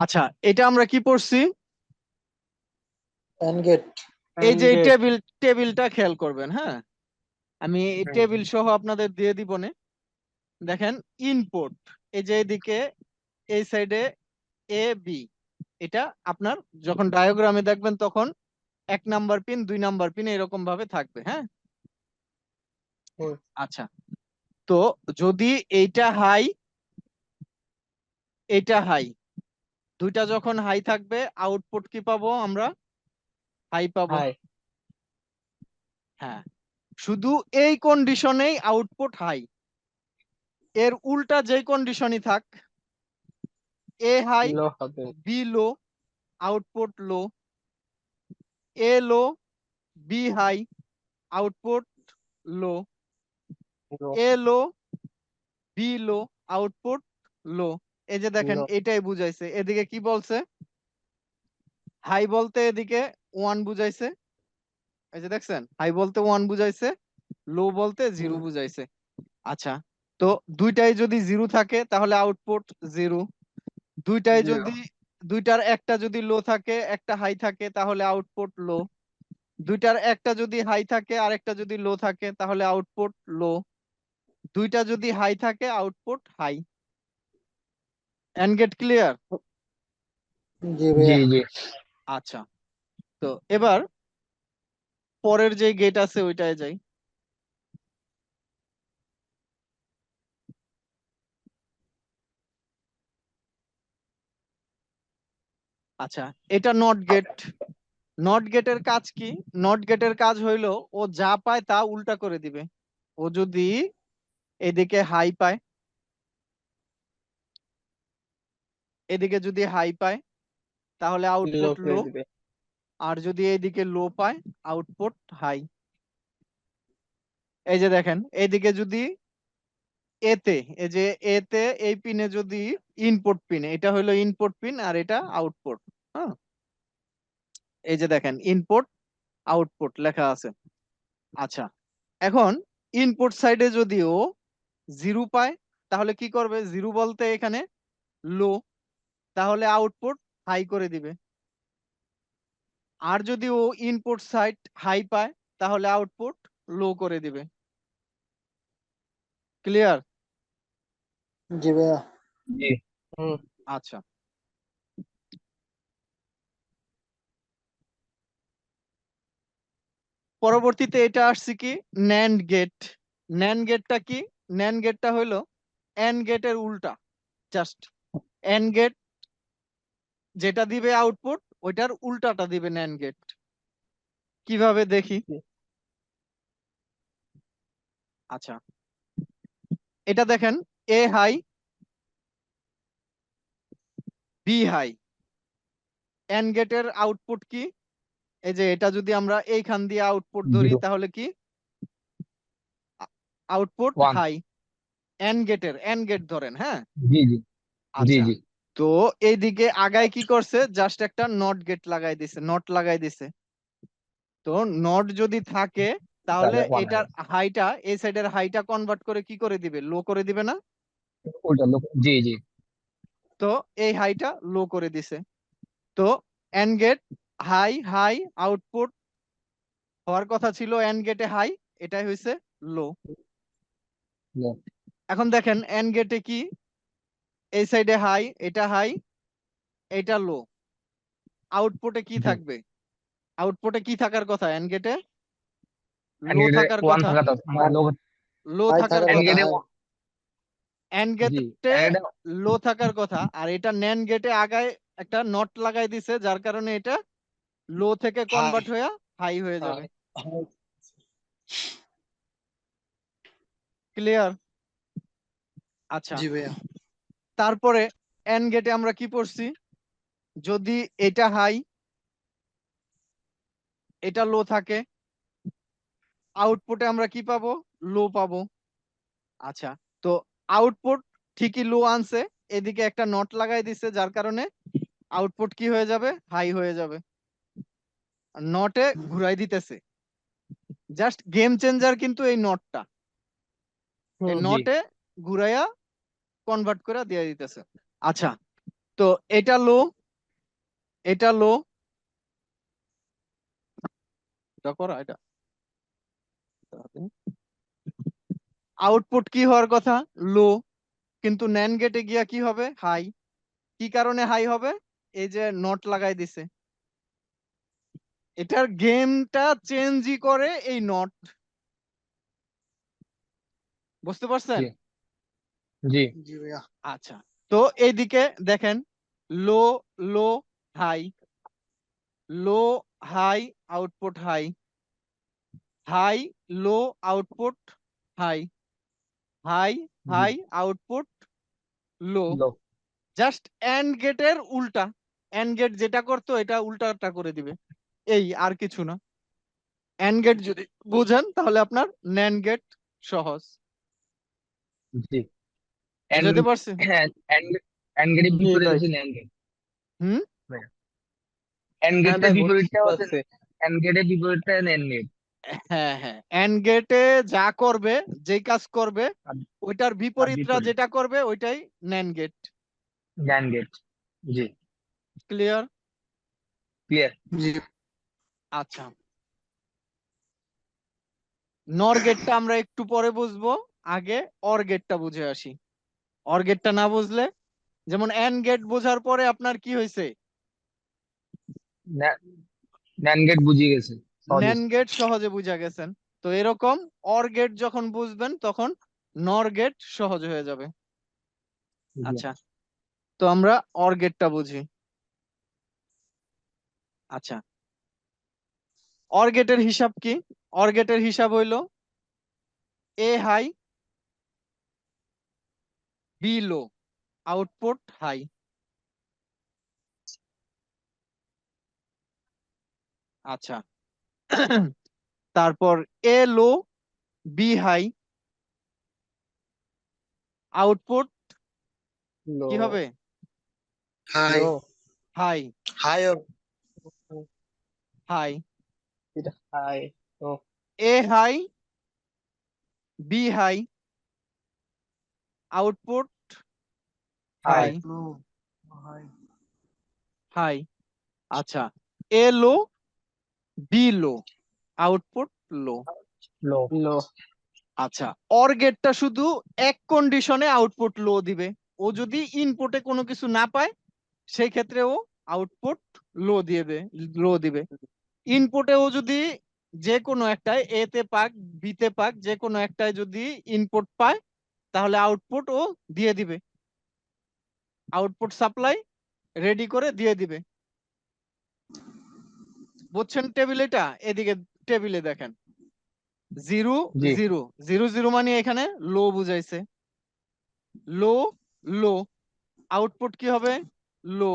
আচ্ছা, এটা আমরা কি পড়ছি? And gate. এই যে এন্ড টেবিলটা খেয়াল করবেন, হ্যাঁ। আমি টেবিল সহ আপনাদের দিয়ে দিব নে। দেখেন, ইনপুট, এই যে এদিকে এই সাইডে এ বি, এটা আপনার যখন ডায়াগ্রামে দেখবেন তখন 1 নাম্বার পিন 2 নাম্বার পিন এরকম ভাবে থাকবে, হ্যাঁ। আচ্ছা, তো যদি এইটা হাই, এটা হাই, দুইটা যখন হাই থাকবে আউটপুট কি পাবো আমরা? হাই পাবো। হাই। হ্যাঁ, শুধু এই কন্ডিশনেই আউটপুট হাই। এর উল্টা যে কন্ডিশনই থাক, এ হাই লো হবে। বি লো, আউটপুট লো। এ লো বি হাই, আউটপুট লো। লো। এ লো বি লো, আউটপুট লো। এই যে দেখেন, লো। এটাই বুঝাইছে। এদিকে কি বলছে? হাই বলতে এদিকে 1 বুঝাইছে। এই যে দেখছেন, হাই বলতে 1 বুঝাইছে, লো বলতে 0 বুঝাইছে। আচ্ছা, তো দুইটাই যদি 0 থাকে তাহলে আউটপুট 0। দুইটাই জিরো। যদি, দুইটার একটা যদি লো থাকে একটা হাই থাকে তাহলে আউটপুট লো। দুইটার একটা যদি হাই থাকে আর একটা যদি লো থাকে তাহলে আউটপুট লো। দুইটা যদি হাই থাকে output high. AND gate clear? জি জি ভাইয়া। জি। আচ্ছা, তো এবার পরের যে গেট আছে ওইটায় যাই। আচ্ছা, এটা নট গেট। নট গেটের কাজ কি? নট গেটের কাজ হইলো ও যা পায় তা উল্টা করে দিবে। ও যদি এদিকে হাই পায়, এদিকে যদি হাই পায় তাহলে লো আউটপুট করে লো। দিবে। আর যদি এইদিকে লো পায় আউটপুট হাই। এই যে দেখেন, এইদিকে যদি এতে, এই যে এতে এই পিনে যদি ইনপুট পিন, এটা হলো ইনপুট পিন আর এটা আউটপুট, হ্যাঁ। এই যে দেখেন, ইনপুট আউটপুট লেখা আছে। আচ্ছা, এখন ইনপুট সাইডে যদি ও 0 পায় তাহলে কি করবে? 0 বলতে এখানে লো, তাহলে আউটপুট হাই করে দিবে। আর যদি ও ইনপুট সাইড হাই পায় তাহলে আউটপুট লো করে দিবে। ক্লিয়ার? জি ভাইয়া। জি। হুম। আচ্ছা, পরবর্তীতে এটা আসছে কি, ন্যান্ড গেট। ন্যান্ড গেটটা কি? ন্যান্ড গেটটা হলো এন্ড গেটের উল্টা। জাস্ট এন্ড গেট যেটা দিবে আউটপুট, ওইটার উল্টাটা দিবে ন্যান্ড গেট। কিভাবে দেখি? আচ্ছা, এটা দেখেন, এ হাই বি হাই, এন্ড গেটের আউটপুট কি? এই যে এটা যদি আমরা এইখান দিয়ে আউটপুট ধরি জিরো। তাহলে কি? Output one. হাই। এন্ড গেটের এন্ড গেট ধরেন, হ্যাঁ। জি জি। জি আচ্ছা, জি। তো এইদিকে আগায় কি করছে? জাস্ট একটা নট গেট লাগাই দিছে, নট লাগাই দিছে। তো নট যদি থাকে তাহলে তাহলে ওয়ান এটার হবে। হাইটা, এই সাইডের হাইটা কনভার্ট করে কি করে দিবে? লো করে দিবে না? ওটা লো। জি জি। তো এই হাইটা লো করে দিছে। তো and gate high high, output হওয়ার কথা ছিল এন্ড গেটে হাই, এটাই হয়েছে লো। লো। এখন দেখেন এন্ড গেটে কি, এই সাইডে হাই, এটা হাই, এটা লো। আউটপুটে কি জি। থাকবে? আউটপুটে কি থাকার কথা এন্ড গেটে? এন্ড লো গেটে থাকার ওয়ান কথা। থাকা দরকার, মানে লো। লো হাই থাকার থাকার এন্ড কথা কথা। গেটে। হাই। এন্ড জি। গেটে এন্ড গেটে। লো থাকার কথা, আর এটা ন্যান্ড গেটে আগায় একটা নট লাগাই দিছে, যার কারণে এটা লো থেকে হাই। কনভার্ট হয়ে হাই হয়ে যাবে। হাই। ক্লিয়ার? আচ্ছা, জি ভাইয়া। তারপরে এন্ড গেটে আমরা কি পড়ছি? যদি এটা হাই এটা লো থাকে, আউটপুটে আমরা কি পাবো? লো পাবো। আচ্ছা, তো আউটপুট ঠিকই লো আনছে, এদিকে একটা নট লাগাই দিছে, যার কারণে আউটপুট কি হয়ে যাবে? হাই হয়ে যাবে। নটে ঘুরাই দিতেছে। জাস্ট গেম চেঞ্জার কিন্তু এই নটটা, এই জি। নটে ঘুরাইয়া কনভার্ট করে দিয়ে দিতেছে। আচ্ছা, তো এটা লো, এটা লো, এটা করা, এটা আউটপুট কি হওয়ার কথা? লো, কিন্তু ন্যান্ড গেটে গিয়া কি হবে? হাই। কি কারণে হাই হবে? এই যে নট লাগাই দিছে, এটার গেমটা চেঞ্জই করে এই নট। বুঝতে পারছেন? জি জি জি ভাইয়া। আচ্ছা, তো এইদিকে দেখেন, লো, লো, high, low, high, output high, high, low, output high, high, G high, output low. Low just and গেটের উল্টা, এন্ড গেট যেটা করতো এটা উল্টাটা করে দিবে, এই আর কিছু না। এন্ড গেট যদি বুঝেন তাহলে আপনার ন্যান্ড গেট সহজ। জি এন্ড বুঝাতে পারছি? হ্যাঁ এন্ড এন্ড গেটের জি বিপরীত ভাই। হচ্ছে ন্যান্ড গেট। হুম। এন্ড হ্যাঁ গেটটার ভাই বুঝতে বিপরীতটা হচ্ছে, পারছি। এন্ড গেটের বিপরীতটা ন্যান্ড গেট। হ্যাঁ হ্যাঁ, এন্ড গেটে যা করবে, যেই কাজ করবে, আর ওইটার আর বিপরীতরা বিপরীত যেটা করবে ওইটাই ন্যান্ড গেট। NAND gate. জি ক্লিয়ার? ক্লিয়ার। জি আচ্ছা, নর গেটটা আমরা একটু পরে বুঝবো, আগে অর গেটটা বুঝে আসি। অর গেটটা না বুঝলে, যেমন এন্ড গেট বোঝার পরে আপনার কি হয়েছে? ন্যান্ড গেট বুঝিয়ে গেছে সহজে। ন্যান্ড গেট সহজে বুঝা গেছেন। তো এরকম অর গেট যখন বুঝবেন তখন নর গেট সহজ হয়ে যাবে। জি আচ্ছা, তো আমরা অর গেটটা বুঝি। আচ্ছা, অর গেটের হিসাব কি? অর গেটের হিসাব হইলো A high, B low, output high. আচ্ছা, তারপর A low, B high, output low কি হবে? High. Low high. High high. এটা হাই ও A high, B high, output high high. Low high. High. আচ্ছা, A low, B low, output লো। লো লো আচ্ছা, or গেটটা শুধু এক কন্ডিশনে আউটপুট লো দিবে। ও যদি ইনপুটে কোনো কিছু না পায় সেই ক্ষেত্রে ও আউটপুট লো দিবে, লো দিবে। ইনপুটে ও যদি যে কোনো একটায়, এ তে পাক, বি তে পাক, যে কোনো একটায় যদি ইনপুট পায় তাহলে আউটপুট ও দিয়ে দিবে, আউটপুট সাপ্লাই রেডি করে দিয়ে দিবে। বুঝছেন টেবিল? এটা এদিকে টেবিলে দেখেন, জিরো, জি জিরো, জিরো, জিরো মানে এখানে লো বুঝাইছে। লো, লো, আউটপুট কি হবে? লো।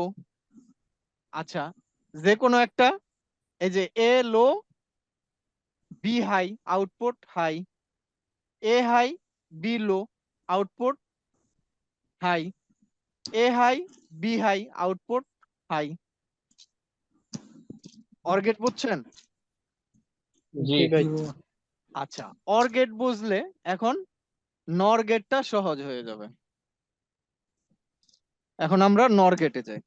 আচ্ছা, যে কোনো একটা, এই যে A low, B high, output high, A high, B low, output high, A high, B high, output high. OR gate বুঝছেন? জি জি ভাই। আচ্ছা, অর গেট বুঝলে এখন নর গেটটা সহজ হয়ে যাবে। এখন আমরা নর গেটে যাই।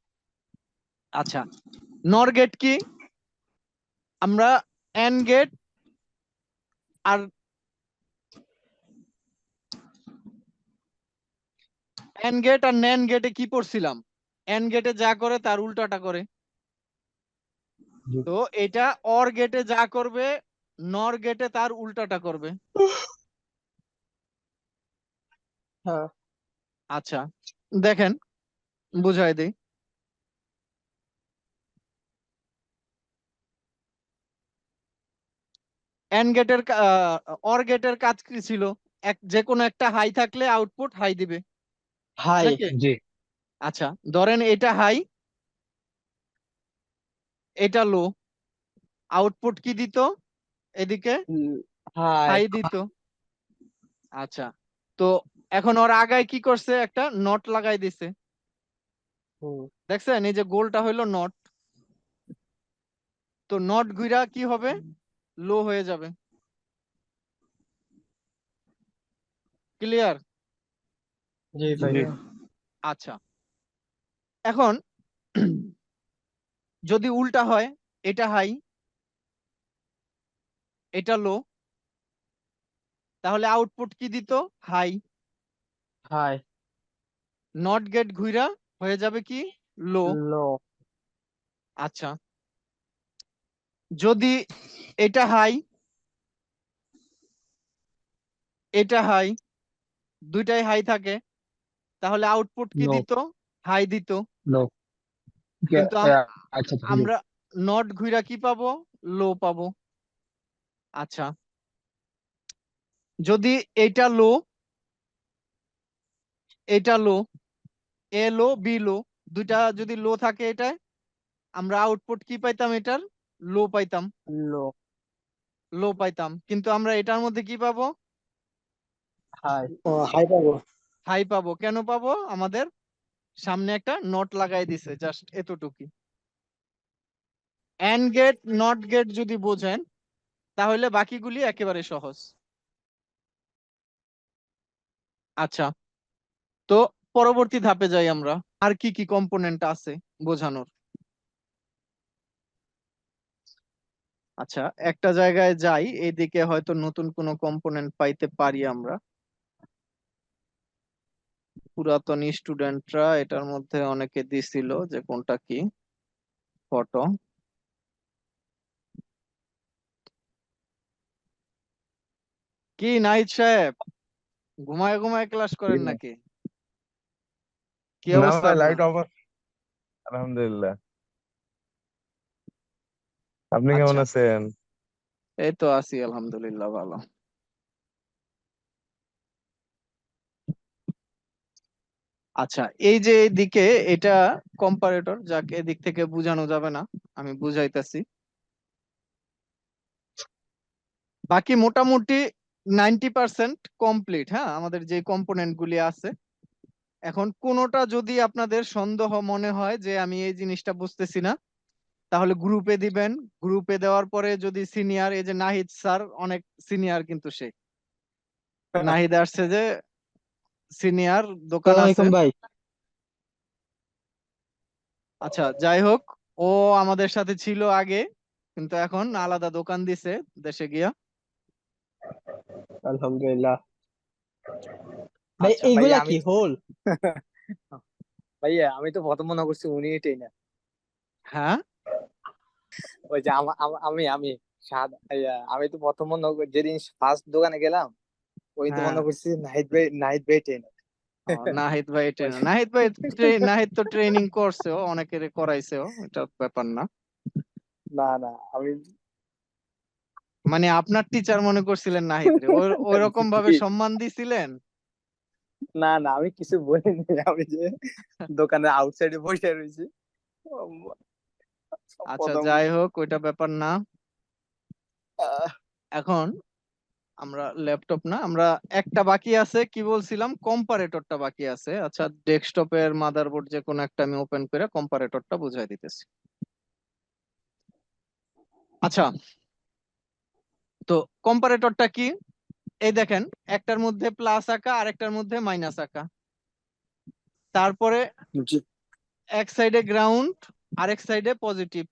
আচ্ছা, নর গেট কি? আমরা এন্ড গেট আর এন্ড গেট আর ন্যান্ড গেটে কি পড়ছিলাম? এন্ড গেটে যা করে তার উল্টাটা করে। জি তো এটা অর গেটে যা করবে নর গেটে তার উল্টাটা করবে। হ্যাঁ আচ্ছা, দেখেন বুঝাই দেই। এন্ড গেটের অর গেটের কাজ কি ছিল? যে কোনো একটা হাই থাকলে আউটপুট হাই দিবে, হাই নাকি? জি আচ্ছা, ধরেন এটা হাই, এটা লো, আউটপুট কি দিত? এদিকে হাই হাই দিত। আচ্ছা, তো এখন ওর আগায় কি করছে? একটা নট লাগাই দিছে। দেখছেন এই যে গোলটা হইলো নট। তো নট ঘুরা কি হবে? লো হয়ে যাবে। ক্লিয়ার? জি জি ভাই। আচ্ছা, এখন যদি উল্টা হয়, এটা হাই এটা লো, তাহলে আউটপুট কি দিত? হাই। হাই নট গেট ঘুইরা হয়ে যাবে কি? লো। লো আচ্ছা, যদি এটা হাই এটা হাই, দুইটাই হাই থাকে, তাহলে আউটপুট কি লো দিত? হাই দিত। লো কিন্তু আচ্ছা আমরা নট ঘুইরা কি পাবো? লো পাবো। আচ্ছা, যদি এটা লো এটা লো, এ লো বি লো, দুইটা যদি লো থাকে এটায়, আমরা আউটপুট কি পাইতাম? এটার লো পাইতাম। লো লো পাইতাম, কিন্তু আমরা এটার মধ্যে কি পাবো? হাই হাই পাবো। হাই পাবো। কেন পাবো? আমাদের সামনে একটা নট লাগাই দিছে, জাস্ট এতটুকুই। এন্ড গেট নট গেট যদি বোঝেন তাহলে বাকিগুলি একেবারে সহজ। আচ্ছা, তো পরবর্তী ধাপে যাই আমরা। আর কি কি কম্পোনেন্ট আছে বোঝানোর? আচ্ছা, একটা জায়গায় যাই, এদিকে হয়তো নতুন কোনো কম্পোনেন্ট পাইতে পারি আমরা। পুরাতন স্টুডেন্টরা এটার মধ্যে অনেকে দিছিল যে কোনটা কি। ফটো। কি নাহিদ সাহেব, ঘুমায় ঘুমায় ক্লাস করেন নাকি? কি না অবস্থা ভাই, আপনার? Light off. আলহামদুলিল্লাহ। আপনি কেমন আচ্ছা, আছেন? এই তো আছি আলহামদুলিল্লাহ, ভালো। আচ্ছা, এই যে এদিকে এটা কম্পারেটর, যাকে এদিক থেকে বোঝানো যাবে না, আমি বুঝাইতেছি। বাকি মোটামুটি 90% কমপ্লিট। হ্যাঁ, আমাদের যে কম্পোনেন্ট গুলি আছে, এখন কোনোটা যদি আপনাদের সন্দেহ মনে হয় যে আমি এই জিনিসটা বুঝতেছি না, তাহলে গ্রুপে দিবেন। গ্রুপে দেওয়ার পরে যদি সিনিয়র, এই যে নাহিদ স্যার অনেক সিনিয়র কিন্তু সে, নাহিদ আসছে যে, সিনিয়র দোকান আসসালামু আছে। আলাইকুম ভাই। আচ্ছা, যাই হোক, ও আমাদের সাথে ছিল আগে, কিন্তু এখন আলাদা দোকান দিছে দেশে গিয়া। আলহামদুলিল্লাহ। ভাই আচ্ছা, ভাইয়া এইগুলা আমি কি হোল? ভাইয়া আমি তো প্রথম মনে করছি উনি এটাই না। হ্যাঁ ওই যে আমি আমি তো প্রথম যেদিন ফার্স্ট দোকানে গেলাম, ওই তো হ্যাঁ, মনে করছি নাহিদ ভাই ট্রেনার। ও, নাহিদ ভাই ট্রেনার। নাহিদ ভাই নাহিদ তো ট্রেনিং করছেও, অনেকের করাইছেও, এটা ব্যাপার না। না না আমি মানে আপনার টিচার মনে করছিলেন নাহিদ রে, ওই রকম ভাবে জি, সম্মান দিছিলেন? না না আমি কিছু বলিনি। আমি যে দোকানের আউটসাইডে বসে রয়েছি, আচ্ছা, প্রথম যাই হোক, ওইটা ব্যাপার না। আহ, এখন আমরা ল্যাপটপ না, আমরা একটা বাকি আছে, কি বলছিলাম, কম্পারেটরটা বাকি আছে। আচ্ছা, ডেস্কটপের মাদারবোর্ড যে কোনো একটা আমি ওপেন করে কম্পারেটরটা বুঝাই দিতেছি। আচ্ছা, তো কম্পারেটরটা কি? এই দেখেন, একটার মধ্যে প্লাস আঁকা আর একটার মধ্যে মাইনাস আঁকা, তারপরে জি এক সাইডে গ্রাউন্ড আর এক সাইডে পজিটিভ,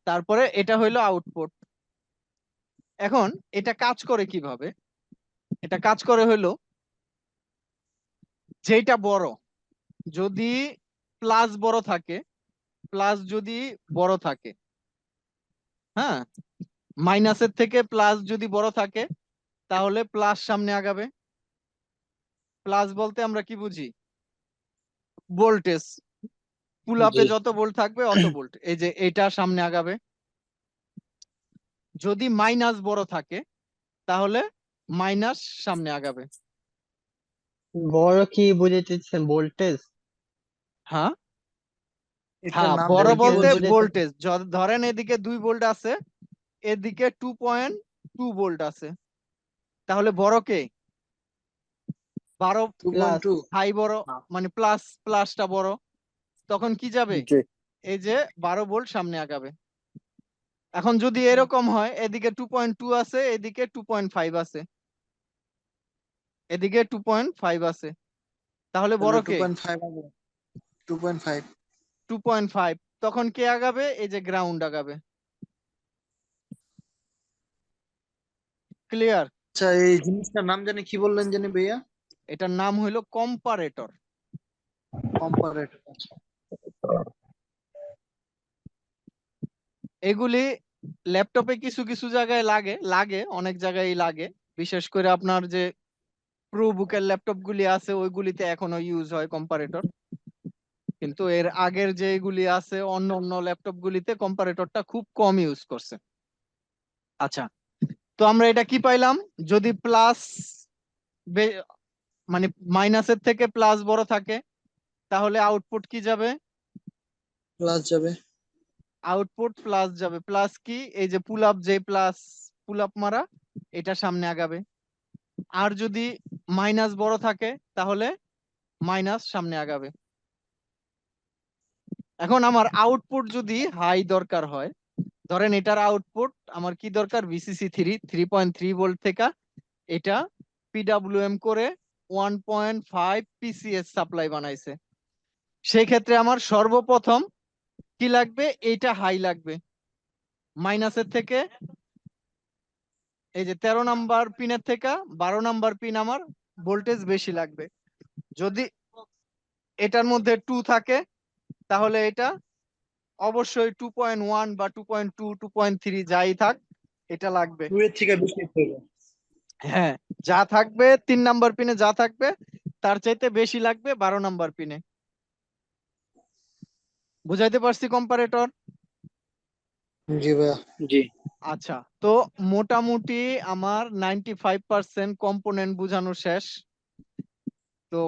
তারপরে এটা হইলো আউটপুট। এখন এটা কাজ করে কিভাবে? এটা কাজ করে হইলো, যেটা বড়, যদি প্লাস বড় থাকে, প্লাস যদি বড় থাকে, হ্যাঁ, মাইনাসের থেকে প্লাস যদি বড় থাকে, তাহলে প্লাস সামনে আগাবে। প্লাস বলতে আমরা কি বুঝি? ভোল্টেজ। পুল আপে জি যত ভোল্ট থাকবে অত ভোল্ট, এই যে এটা সামনে আগাবে। যদি মাইনাস বড় থাকে, তাহলে মাইনাস সামনে আগাবে। বড় কি বুঝাইতেছেন? ভোল্টেজ? হ্যাঁ এটার হ্যাঁ, নাম বড় ভোল্টেজ বলতে বুঝাইতেছেন? ভোল্টেজ। ধরেন এদিকে 2 ভোল্ট আছে, এদিকে 2.2 ভোল্ট আছে, তাহলে বড় কে? 12। প্লাস। 2.2। হাই বড়, মানে প্লাসটা বড়, তখন কি যাবে? জি এই যে 12 ভোল্ট সামনে আগাবে। এখন যদি এরকম হয়, এদিকে 2.2 আছে, এদিকে 2.5 আছে, এদিকে 2.5 আছে, তাহলে বড় কে? 2.5 হবে 2.5 2.5। তখন কে আগাবে? এই যে গ্রাউন্ড আগাবে। ক্লিয়ার? আচ্ছা এই জিনিসটার নাম জানি কি বললেন জানি ভাইয়া এটার নাম হইলো কম্পারেটর। কম্পারেটর আচ্ছা এগুলি ল্যাপটপে কিছু কিছু জায়গায় লাগে অনেক জায়গায় লাগে, বিশেষ করে আপনার যে প্রো বুকের ল্যাপটপ গুলি আছে ওইগুলিতে এখনো ইউজ হয় কম্পারেটর, কিন্তু এর আগের যেগুলি আছে অন্য অন্য ল্যাপটপ গুলিতে কম্পারেটরটা খুব কম ইউজ করছে। আচ্ছা, তো আমরা এটা কি পাইলাম? যদি প্লাস মানে মাইনাসের থেকে প্লাস বড় থাকে তাহলে আউটপুট কি যাবে? প্লাস যাবে আউটপুট প্লাস যাবে। প্লাস কি? এই যে পুল আপ, যে প্লাস পুল আপ মারা, এটা সামনে আগাবে। আর যদি মাইনাস বড় থাকে তাহলে মাইনাস সামনে আগাবে। এখন আমার আউটপুট যদি হাই দরকার হয়, ধরেন এটার আউটপুট আমার কি দরকার? ভিসিসি 3.3 ভোল্ট থেকে এটা পিডাব্লিউএম করে 1.5 পিসিএস সাপ্লাই বানাইছে। সেই ক্ষেত্রে আমার সর্বপ্রথম কি লাগবে? এইটা হাই লাগবে। মাইনাসের থেকে এই যে 13 নাম্বার পিনের থেকে 12 নাম্বার পিন আমার ভোল্টেজ বেশি লাগবে। যদি এটার মধ্যে 2 থাকে তাহলে এটা অবশ্যই 2.1 বা 2.2 2.3 যাই থাক এটা লাগবে। 2 এর থেকে বেশি হবে হ্যাঁ, যা থাকবে 3 নাম্বার পিনে যা থাকবে তার চাইতে বেশি লাগবে 12 নাম্বার পিনে। বুঝাইতে পারছি কম্পারেটর? জি ভাইয়া জি। আচ্ছা, তো মোটামুটি আমার 95% কম্পোনেন্ট বোঝানো শেষ। তো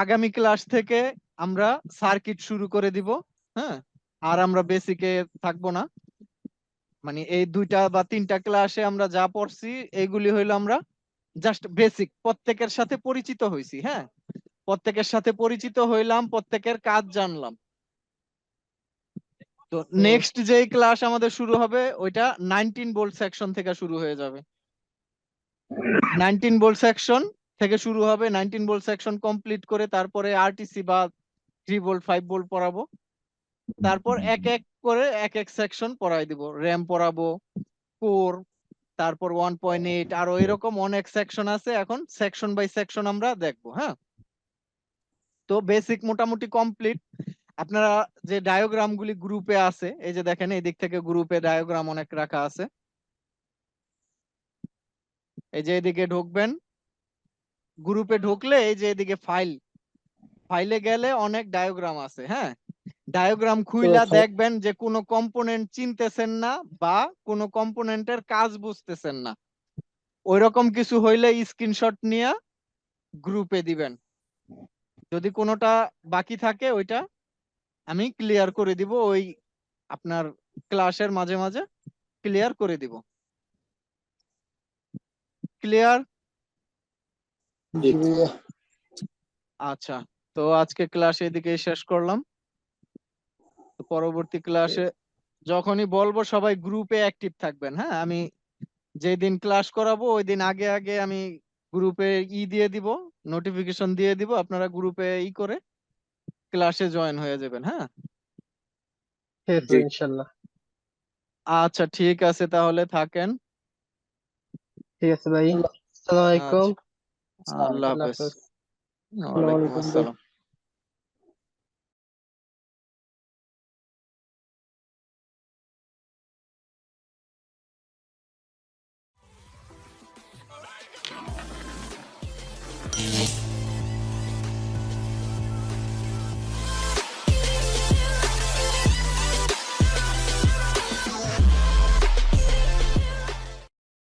আগামী ক্লাস থেকে আমরা সার্কিট শুরু করে দিব। হ্যাঁ, আর আমরা বেসিকে থাকবো না। মানে এই 2টা বা 3টা ক্লাসে আমরা যা পড়ছি এইগুলি হইলো আমরা জাস্ট বেসিক, প্রত্যেকের সাথে পরিচিত হইছি। হ্যাঁ, প্রত্যেকের সাথে পরিচিত হইলাম, প্রত্যেকের কাজ জানলাম। তো নেক্সট যেই ক্লাস আমাদের শুরু হবে ওইটা 19 ভোল্ট সেকশন থেকে শুরু হয়ে যাবে। 19 ভোল্ট সেকশন থেকে শুরু হবে। 19 ভোল্ট সেকশন কমপ্লিট করে তারপরে আরটিসি বা 3 ভোল্ট 5 ভোল্ট পড়াবো। তারপর এক এক করে এক এক সেকশন পড়াই দিব। র্যাম পড়াবো, কোর, তারপর 1.8, আরো এরকম অনেক সেকশন আছে। এখন সেকশন বাই সেকশন আমরা দেখবো। হ্যাঁ, তো বেসিক মোটামুটি কমপ্লিট। আপনারা যে ডায়াগ্রাম গুলি গ্রুপে আছে, এই যে দেখেন এই দিক থেকে গ্রুপে ডায়াগ্রাম অনেক রাখা আছে। এই যে এদিকে ঢুকবেন, গ্রুপে ঢুকলে এই যে এদিকে ফাইলে গেলে অনেক ডায়াগ্রাম আছে। হ্যাঁ, ডায়াগ্রাম খুইলা দেখবেন যে কোনো কম্পোনেন্ট চিনতেছেন না বা কোনো কম্পোনেন্টের কাজ বুঝতেছেন না, ওইরকম কিছু হইলে স্ক্রিনশট নিয়ে গ্রুপে দিবেন। যদি কোনোটা বাকি থাকে ওইটা আমি ক্লিয়ার করে দিব, ওই আপনার ক্লাসের মাঝে মাঝে ক্লিয়ার করে দিব। ক্লিয়ার? জি ভাইয়া আচ্ছা, তো আজকে ক্লাস এদিকে শেষ করলাম। তো পরবর্তী ক্লাসে যখনই বলবো সবাই গ্রুপে অ্যাক্টিভ থাকবেন। হ্যাঁ, আমি যেই দিন ক্লাস করাবো ওই দিন আগে আগে আমি গ্রুপে দিয়ে দিব, নোটিফিকেশন দিয়ে দিব, আপনারা গ্রুপে করে ক্লাসে জয়েন হয়ে যাবেন। হ্যাঁ, ঠিক আছে জি। ইনশাল্লাহ। আচ্ছা ঠিক আছে, তাহলে থাকেন। ঠিক আছে ভাই, আসসালামু আলাইকুম। আচ্ছা, আল্লাহ আল্লাহ হাফেজ। হাফেজ। ওয়ালাইকুম আসসালাম।